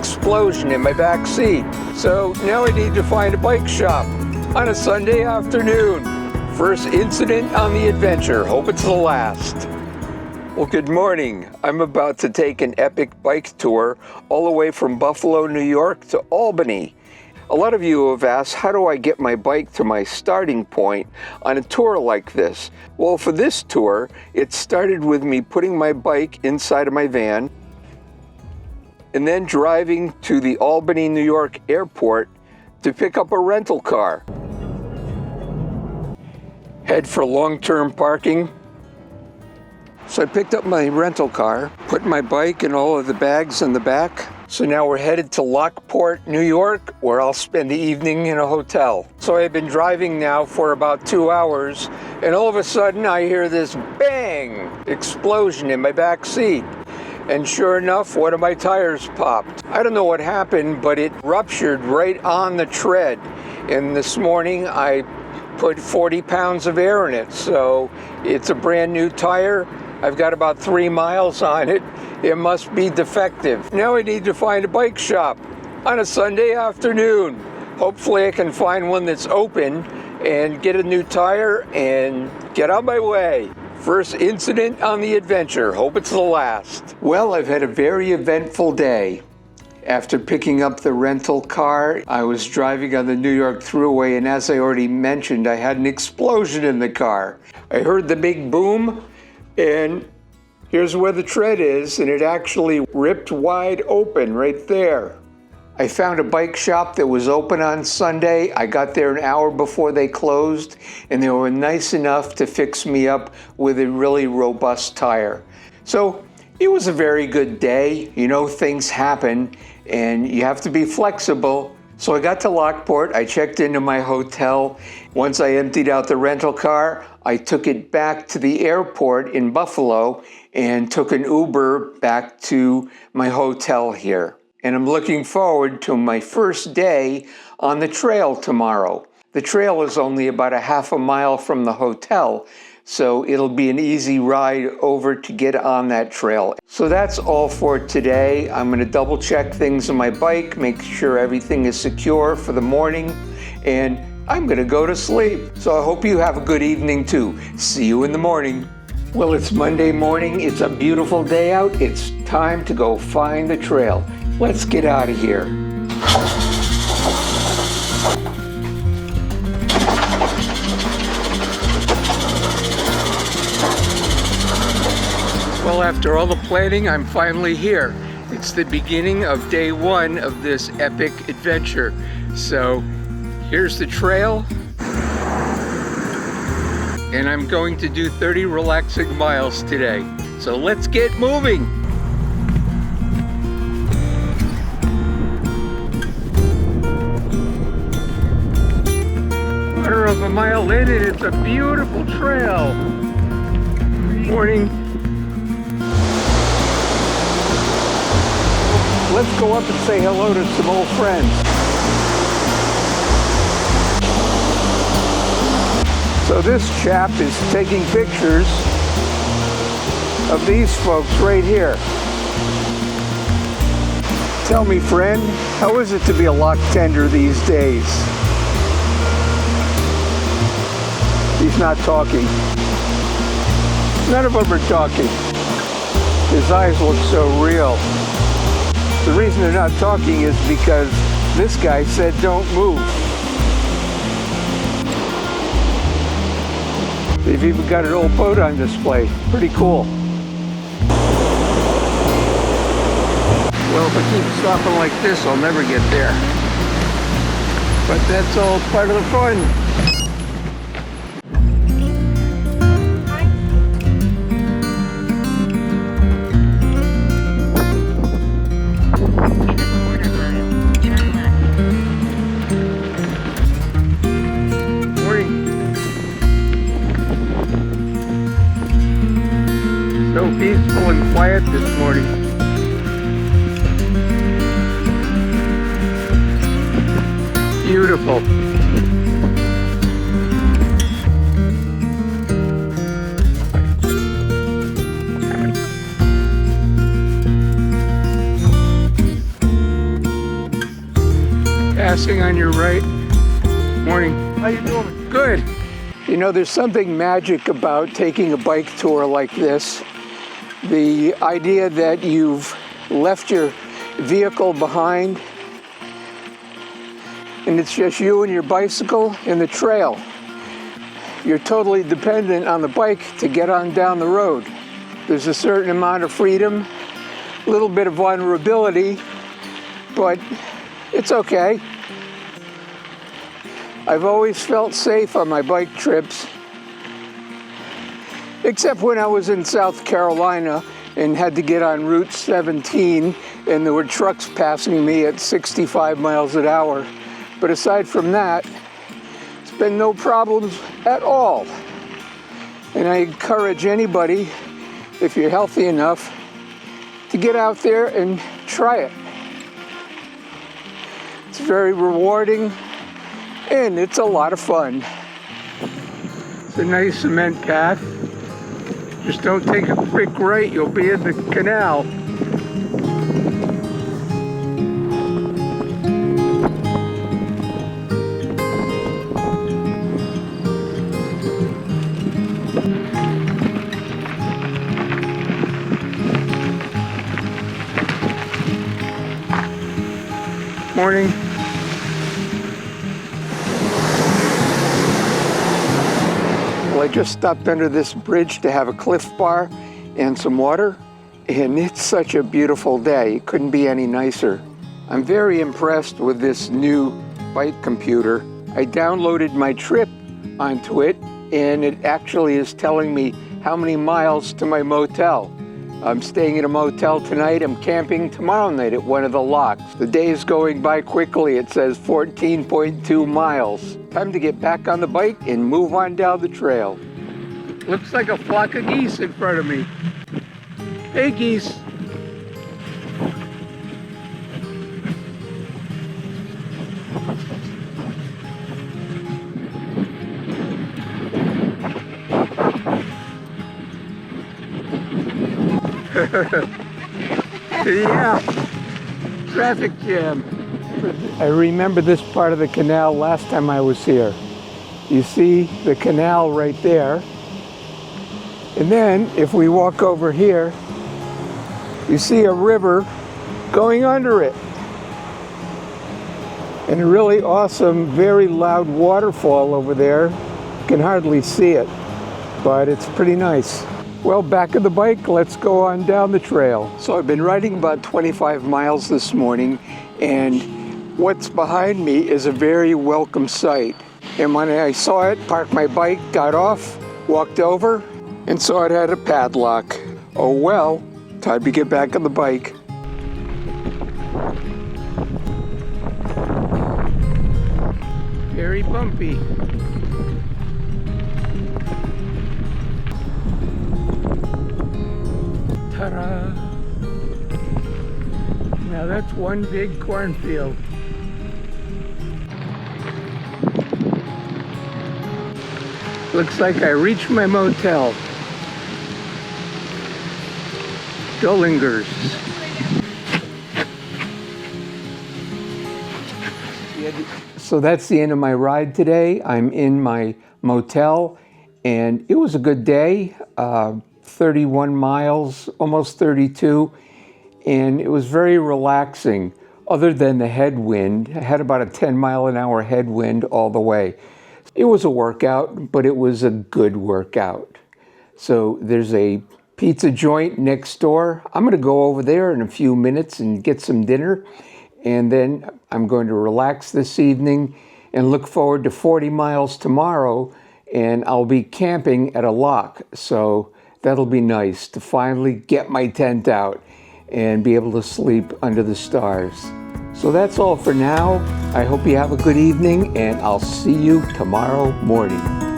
explosion in my back seat. So now I need to find a bike shop on a Sunday afternoon. First incident on the adventure. Hope it's the last. Well, good morning. I'm about to take an epic bike tour all the way from Buffalo, New York to Albany. A lot of you have asked, how do I get my bike to my starting point on a tour like this? Well, for this tour, it started with me putting my bike inside of my van and then driving to the Albany, New York airport to pick up a rental car. Head for long-term parking. So I picked up my rental car, put my bike and all of the bags in the back. So now we're headed to Lockport, New York, where I'll spend the evening in a hotel. So I've been driving now for about 2 hours, and all of a sudden I hear this bang explosion in my back seat. And sure enough, one of my tires popped. I don't know what happened, but it ruptured right on the tread. And this morning I put 40 pounds of air in it. So it's a brand new tire. I've got about 3 miles on it. It must be defective. Now I need to find a bike shop on a Sunday afternoon. Hopefully I can find one that's open and get a new tire and get on my way. First incident on the adventure. Hope it's the last. Well, I've had a very eventful day. After picking up the rental car, I was driving on the New York Thruway, and as I already mentioned, I had an explosion in the car. I heard the big boom, and here's where the tread is, and it actually ripped wide open right there. I found a bike shop that was open on Sunday. I got there an hour before they closed, and they were nice enough to fix me up with a really robust tire. So it was a very good day. You know, things happen, and you have to be flexible. So I got to Lockport, I checked into my hotel. Once I emptied out the rental car, I took it back to the airport in Buffalo and took an Uber back to my hotel here. And I'm looking forward to my first day on the trail tomorrow. The trail is only about a half a mile from the hotel, so it'll be an easy ride over to get on that trail. So that's all for today. I'm going to double check things on my bike, make sure everything is secure for the morning, and I'm going to go to sleep. So I hope you have a good evening too. See you in the morning. Well, it's Monday morning. It's a beautiful day out. It's time to go find the trail. Let's get out of here. Well, after all the planning, I'm finally here. It's the beginning of day one of this epic adventure. So here's the trail. And I'm going to do 30 relaxing miles today. So let's get moving. Quarter of a mile in, and it's a beautiful trail. Morning. Let's go up and say hello to some old friends. So this chap is taking pictures of these folks right here. Tell me, friend, how is it to be a lock tender these days? He's not talking. None of them are talking. His eyes look so real. The reason they're not talking is because this guy said don't move. They've even got an old boat on display. Pretty cool. Well, if I keep stopping like this, I'll never get there. But that's all part of the fun. So peaceful and quiet this morning. Beautiful. passing on your right. Morning. How you doing? Good. You know, there's something magic about taking a bike tour like this. The idea that you've left your vehicle behind and it's just you and your bicycle and the trail. You're totally dependent on the bike to get on down the road. There's a certain amount of freedom, a little bit of vulnerability, but it's okay. I've always felt safe on my bike trips, except when I was in South Carolina and had to get on Route 17 and there were trucks passing me at 65 miles an hour. But aside from that, it's been no problems at all. And I encourage anybody, if you're healthy enough, to get out there and try it. It's very rewarding and it's a lot of fun. It's a nice cement path. Just don't take a quick right, you'll be in the canal. Morning. Well, I just stopped under this bridge to have a Cliff Bar and some water, and it's such a beautiful day. It couldn't be any nicer. I'm very impressed with this new bike computer. I downloaded my trip onto it, and it actually is telling me how many miles to my motel. I'm staying in a motel tonight. I'm camping tomorrow night at one of the locks. The day is going by quickly. It says 14.2 miles. Time to get back on the bike and move on down the trail. Looks like a flock of geese in front of me. Hey, geese. Yeah, traffic jam. I remember this part of the canal last time I was here. You see the canal right there. And then if we walk over here, you see a river going under it. And a really awesome, very loud waterfall over there. You can hardly see it, but it's pretty nice. Well, back on the bike, let's go on down the trail. So I've been riding about 25 miles this morning, and what's behind me is a very welcome sight. And when I saw it, parked my bike, got off, walked over, and saw it had a padlock. Oh well, time to get back on the bike. Very bumpy. Ta-da! Now that's one big cornfield. Looks like I reached my motel. Dollingers. So that's the end of my ride today. I'm in my motel and it was a good day. 31 miles, almost 32, and it was very relaxing other than the headwind. I had about a 10-mile-an-hour headwind all the way. It was a workout, but it was a good workout. So there's a pizza joint next door. I'm going to go over there in a few minutes and get some dinner, and then I'm going to relax this evening and look forward to 40 miles tomorrow, and I'll be camping at a lock. So that'll be nice to finally get my tent out and be able to sleep under the stars. So that's all for now. I hope you have a good evening and I'll see you tomorrow morning.